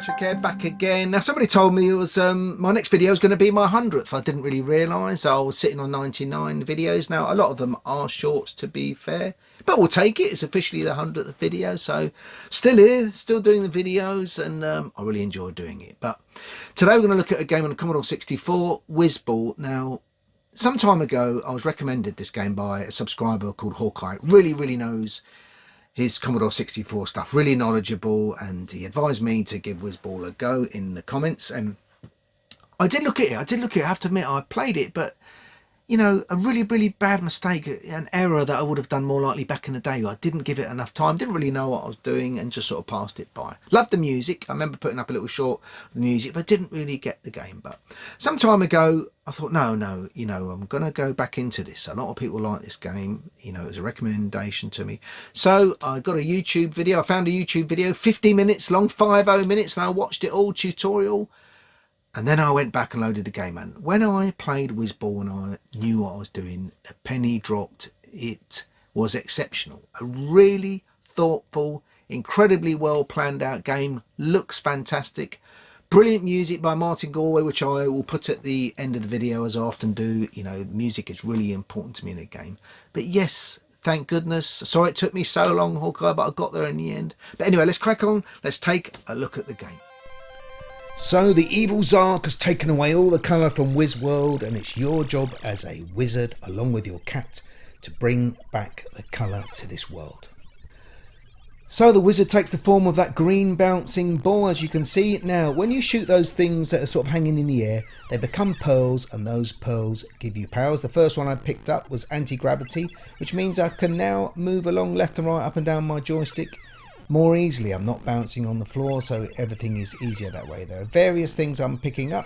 Retro Care back again. Now somebody told me it was my next video is going to be my 100th. I didn't really realise I was sitting on 99 videos. Now a lot of them are shorts, to be fair, but we'll take it. It's officially the 100th video, so still here, still doing the videos, and I really enjoy doing it. But today we're going to look at a game on the Commodore 64, Wizball. Now some time ago I was recommended this game by a subscriber called Hawkeye. Really knows his Commodore 64 stuff, really knowledgeable, and he advised me to give Wizball a go in the comments, and I did look at it. I have to admit, I played it, but you know, a really bad mistake, an error that I would have done more likely back in the day. I didn't give it enough time, didn't really know what I was doing, and just sort of passed it by. Loved the music. I remember putting up a little short of the music, but didn't really get the game. But some time ago I thought, no, you know, I'm gonna go back into this. A lot of people like this game, you know, it was a recommendation to me, so I got a YouTube video. I found a YouTube video, 50 minutes long, 50 minutes, and I watched it all, tutorial. And then I went back and loaded the game, and when I played Wizball and I knew what I was doing, a penny dropped. It was exceptional. A really thoughtful, incredibly well planned out game. Looks fantastic. Brilliant music by Martin Galway, which I will put at the end of the video, as I often do. You know, music is really important to me in a game. But yes, thank goodness. Sorry it took me so long, Hawkeye, but I got there in the end. But anyway, let's crack on. Let's take a look at the game. So the evil Zark has taken away all the colour from Wizworld, and it's your job as a wizard, along with your cat, to bring back the colour to this world. So the wizard takes the form of that green bouncing ball, as you can see. Now, when you shoot those things that are sort of hanging in the air, they become pearls, and those pearls give you powers. The first one I picked up was anti-gravity, which means I can now move along left and right, up and down my joystick more easily. I'm not bouncing on the floor, so everything is easier that way. There are various things I'm picking up.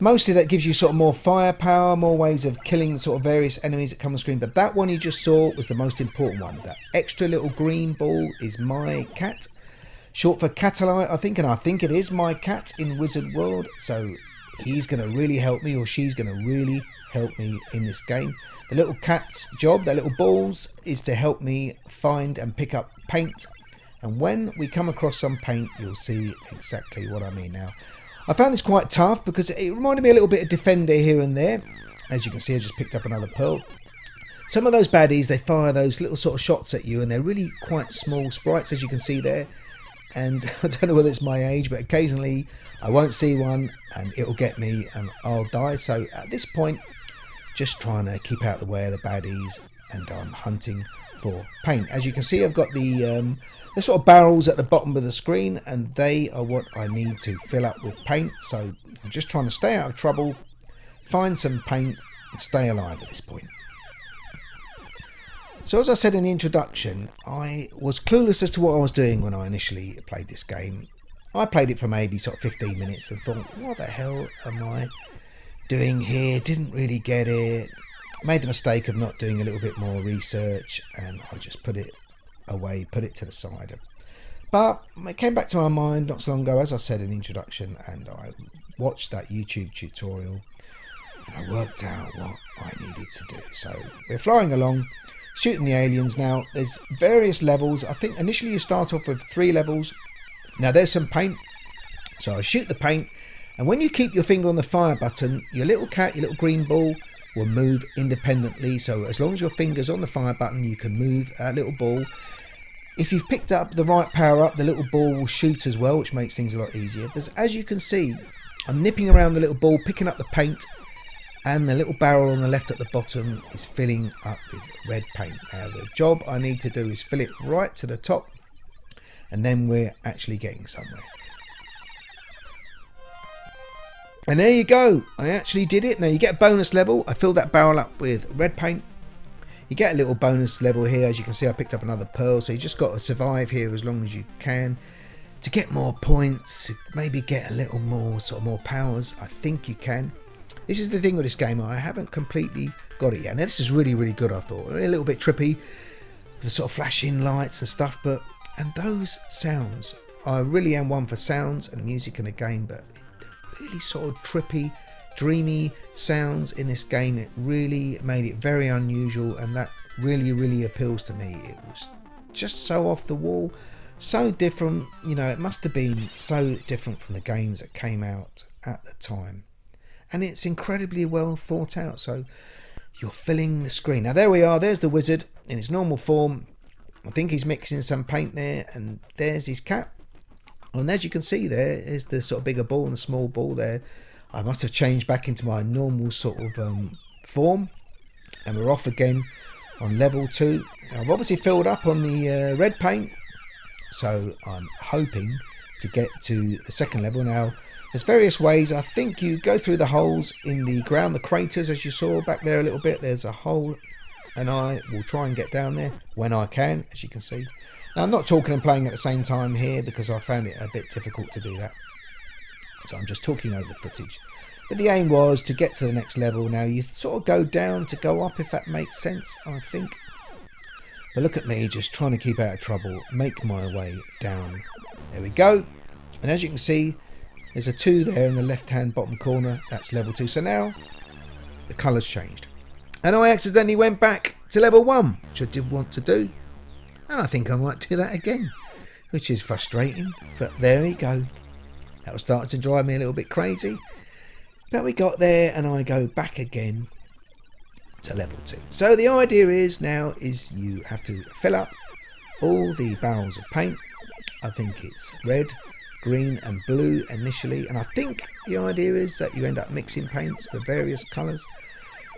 Mostly that gives you sort of more firepower, more ways of killing sort of various enemies that come on the screen, but that one you just saw was the most important one. That extra little green ball is my cat, short for Catalite, I think, and I think it is my cat in Wizard World, so he's going to really help me, or she's going to really help me in this game. The little cat's job, their little balls, is to help me find and pick up paint. And when we come across some paint, you'll see exactly what I mean. Now, I found this quite tough because it reminded me a little bit of Defender here and there. As you can see, I just picked up another pearl. Some of those baddies, they fire those little sort of shots at you, and they're really quite small sprites, as you can see there. And I don't know whether it's my age, but occasionally I won't see one and it'll get me and I'll die. So at this point, just trying to keep out the way of the baddies, and I'm hunting for paint. As you can see, I've got the sort of barrels at the bottom of the screen, and they are what I need to fill up with paint. So I'm just trying to stay out of trouble, find some paint, and stay alive at this point. So as I said in the introduction, I was clueless as to what I was doing when I initially played this game. I played it for maybe sort of 15 minutes and thought, what the hell am I doing here? Didn't really get it. Made the mistake of not doing a little bit more research, and I just put it away, put it to the side. But it came back to my mind not so long ago, as I said in the introduction, and I watched that YouTube tutorial and I worked out what I needed to do. So we're flying along, shooting the aliens. Now there's various levels. I think initially you start off with 3 levels. Now there's some paint, so I shoot the paint, and when you keep your finger on the fire button, your little cat, your little green ball, will move independently. So as long as your finger's on the fire button, you can move that little ball. If you've picked up the right power up, the little ball will shoot as well, which makes things a lot easier. But as you can see, I'm nipping around the little ball, picking up the paint, and the little barrel on the left at the bottom is filling up with red paint. Now the job I need to do is fill it right to the top, and then we're actually getting somewhere. And there you go, I actually did it. Now you get a bonus level. I filled that barrel up with red paint. You get a little bonus level here. As you can see, I picked up another pearl, so you just got to survive here as long as you can to get more points, maybe get a little more sort of more powers. I think you can. This is the thing with this game, I haven't completely got it yet. Now this is really good, I thought. A little bit trippy, the sort of flashing lights and stuff, and those sounds, I really am one for sounds and music in a game, but really sort of trippy, dreamy sounds in this game. It really made it very unusual, and that really appeals to me. It was just so off the wall, So different, you know, it must have been so different from the games that came out at the time. And it's incredibly well thought out, so you're filling the screen. Now there we are, there's the wizard in his normal form. I think he's mixing some paint there, and there's his cap. And as you can see, there is the sort of bigger ball and the small ball there. I must have changed back into my normal sort of form, and we're off again on level 2. I've obviously filled up on the red paint, so I'm hoping to get to the second level. Now there's various ways. I think you go through the holes in the ground, the craters, as you saw back there a little bit. There's a hole, and I will try and get down there when I can, as you can see. Now I'm not talking and playing at the same time here because I found it a bit difficult to do that, so I'm just talking over the footage. But the aim was to get to the next level. Now you sort of go down to go up, if that makes sense, I think. But look at me, just trying to keep out of trouble, make my way down. There we go. And as you can see, there's a 2 there in the left hand bottom corner. That's level 2. So now the colours changed, and I accidentally went back to level 1, which I did want to do, and I think I might do that again, which is frustrating, but there we go. That was starting to drive me a little bit crazy, but we got there, and I go back again to level 2. So the idea is now is you have to fill up all the barrels of paint. I think it's red, green and blue initially, and I think the idea is that you end up mixing paints for various colours,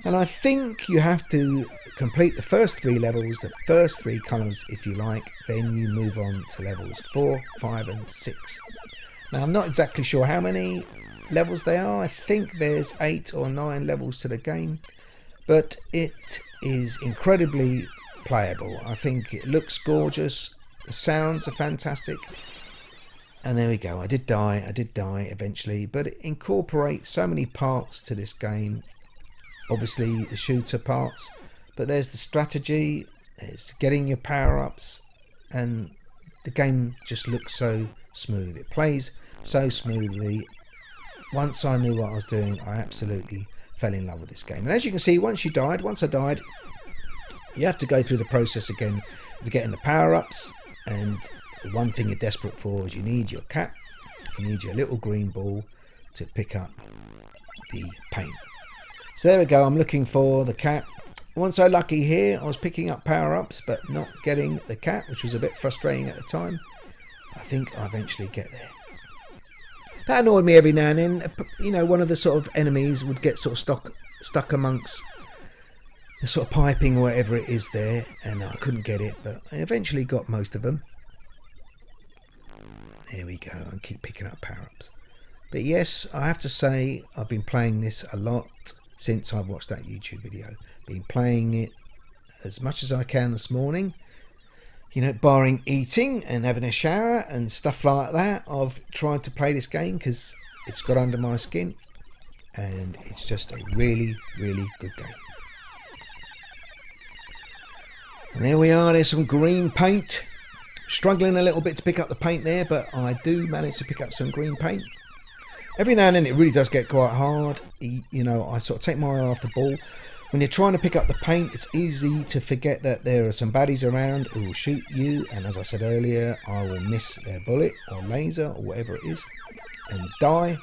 and I think you have to complete the first 3 levels, the first 3 colours if you like, then you move on to levels 4, 5 and 6. Now I'm not exactly sure how many levels they are. I think there's 8 or 9 levels to the game, but it is incredibly playable. I think it looks gorgeous, the sounds are fantastic. And there we go. I did die eventually, but it incorporates so many parts to this game. Obviously the shooter parts, but there's the strategy, there's getting your power-ups, and the game just looks so smooth. It plays so smoothly. Once I knew what I was doing, I absolutely fell in love with this game. And as you can see, once I died, you have to go through the process again of getting the power-ups, and the one thing you're desperate for is you need your cap, you need your little green ball to pick up the paint. So there we go, I'm looking for the cap. Wasn't so lucky here, I was picking up power-ups but not getting the cap, which was a bit frustrating at the time. I think I eventually get there. That annoyed me every now and then. You know, one of the sort of enemies would get sort of stuck amongst the sort of piping or whatever it is there, and I couldn't get it, but I eventually got most of them. There we go, and keep picking up power-ups. But yes, I have to say I've been playing this a lot since I watched that YouTube video. Been playing it as much as I can this morning. You know, barring eating and having a shower and stuff like that, I've tried to play this game because it's got under my skin, and it's just a really, really good game. And there we are, there's some green paint. Struggling a little bit to pick up the paint there, but I do manage to pick up some green paint. Every now and then it really does get quite hard. You know, I sort of take my eye off the ball. When you're trying to pick up the paint, it's easy to forget that there are some baddies around who will shoot you, and as I said earlier, I will miss their bullet or laser or whatever it is and die.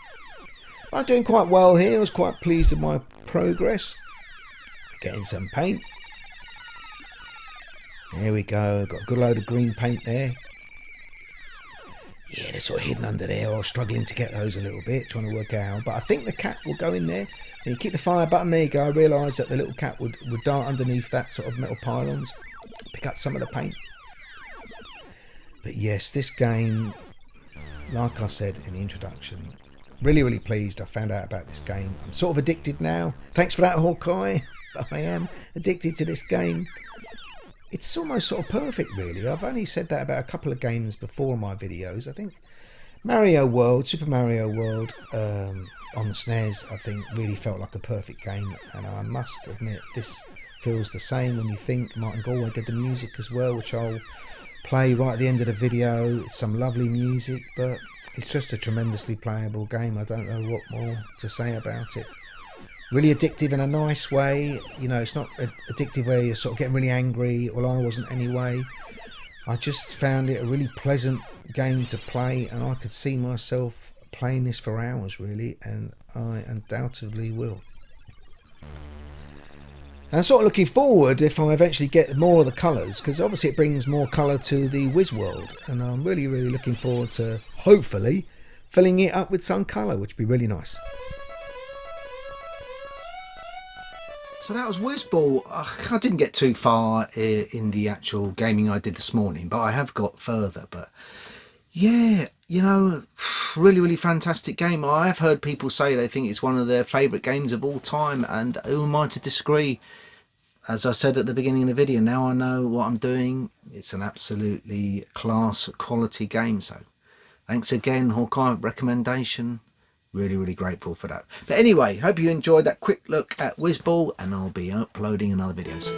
But I'm doing quite well here. I was quite pleased with my progress. Getting some paint. There we go, got a good load of green paint there. Yeah, they're sort of hidden under there. I was struggling to get those a little bit, trying to work out. But I think the cat will go in there. And you keep the fire button, there you go. I realised that the little cat would dart underneath that sort of metal pylons, pick up some of the paint. But yes, this game, like I said in the introduction, really, really pleased I found out about this game. I'm sort of addicted now. Thanks for that, Hawkeye. I am addicted to this game. It's almost sort of perfect, really. I've only said that about a couple of games before in my videos. I think Mario World, Super Mario World on the SNES, I think really felt like a perfect game. And I must admit, this feels the same when you think Martin Galway did the music as well, which I'll play right at the end of the video. It's some lovely music, but it's just a tremendously playable game. I don't know what more to say about it. Really addictive in a nice way. You know, it's not addictive where you're sort of getting really angry. Well, I wasn't anyway. I just found it a really pleasant game to play, and I could see myself playing this for hours really, and I undoubtedly will. And I'm sort of looking forward if I eventually get more of the colours, because obviously it brings more colour to the Wizworld, and I'm really looking forward to hopefully filling it up with some colour, which would be really nice. So that was Wizball. I didn't get too far in the actual gaming I did this morning, but I have got further. But yeah, you know, really fantastic game. I have heard people say they think it's one of their favourite games of all time, and who am I to disagree? As I said at the beginning of the video, now I know what I'm doing. It's an absolutely class quality game. So thanks again, Hawkeye, recommendation. Really grateful for that. But anyway, hope you enjoyed that quick look at Wizball, and I'll be uploading another videos.